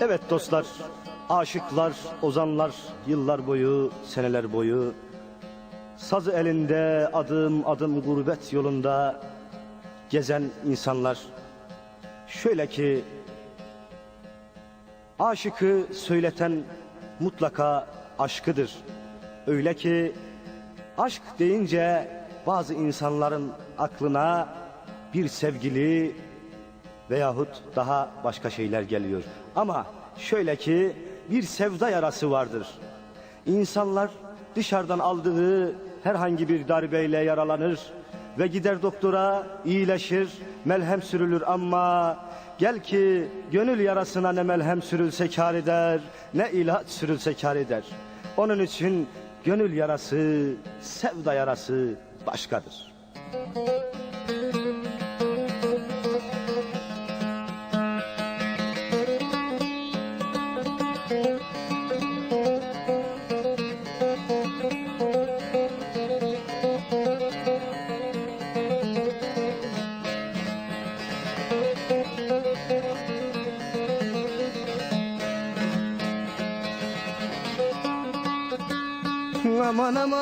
Evet dostlar, aşıklar, ozanlar yıllar boyu, seneler boyu sazı elinde adım adım gurbet yolunda gezen insanlar. Şöyle ki aşıkı söyleten mutlaka aşkıdır. Öyle ki aşk deyince bazı insanların aklına bir sevgili veyahut daha başka şeyler geliyor. Ama şöyle ki bir sevda yarası vardır. İnsanlar dışarıdan aldığı herhangi bir darbeyle yaralanır ve gider doktora, iyileşir, melhem sürülür ama gel ki gönül yarasına ne melhem sürülse kâr eder, ne ilaç sürülse kâr eder. Onun için gönül yarası, sevda yarası başkadır. Aman aman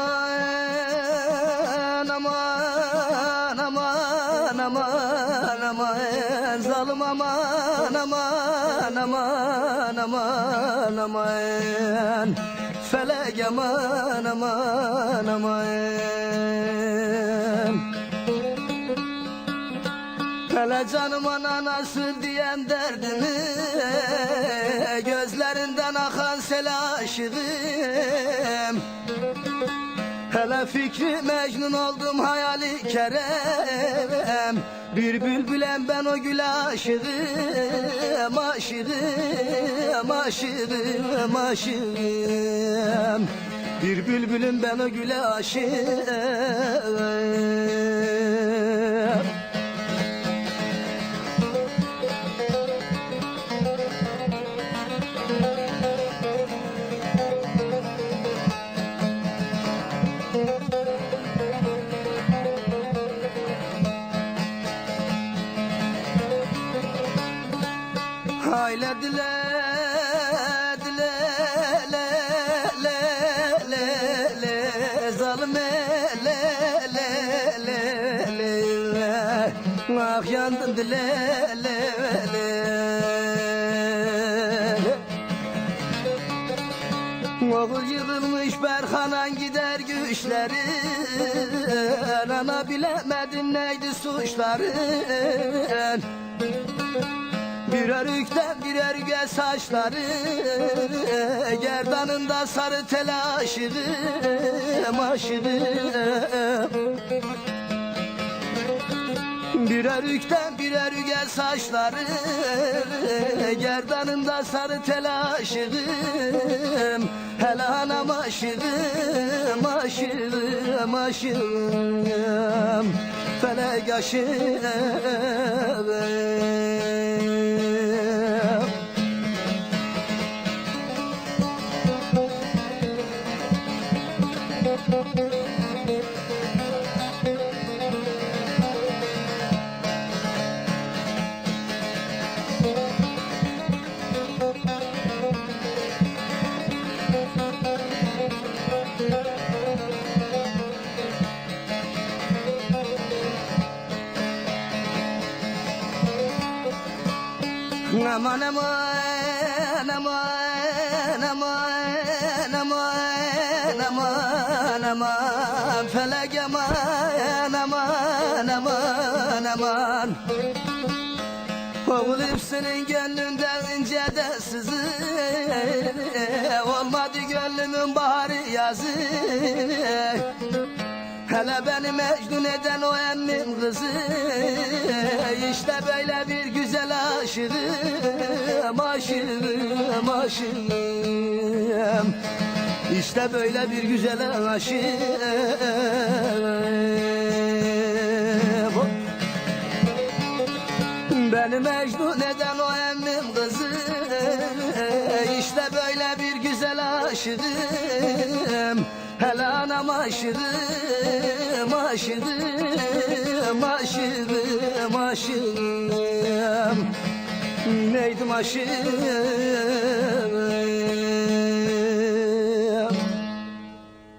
aman aman aman aman zalim aman aman aman aman aman felek aman aman aman. Hele canıma nasıl diyen derdimi gözlerinden akan sel aşığım. Hele fikri mecnun oldum hayali kerem. Bir bülbülem ben o güle aşığım, aşığım, aşığım, aşığım. Bir bülbülüm ben o güle aşığım. Hayle dile dile le le le le zalime le le le le ah yandım dile le le. Oğul yığılmış Berhanan gider güçleri, ana bilemedim neydi suçların. Birer ükten birer üge saçları, gerdanında sarı tel aşığım, aşığım. Birer ükten birer üge saçları, gerdanında sarı tel aşığım. Hele anam aşığım, aşığım, aşığım. Felek aşığım. Aman aman aman aman aman aman aman felek aman aman aman aman. Oğul hepsinin gönlünden ince de sızı, olmadı gönlümün baharı yazı. Hele beni mecnun eden o emmim kızı, işte böyle bir güzel aşığım, aşığım, aşığım. İşte böyle bir güzel aşığım. Beni mecnun eden o emmim kızı, işte böyle bir güzel aşığım. Hele anam aşığım, aşığım, aşığım, aşığım. neydim aşığım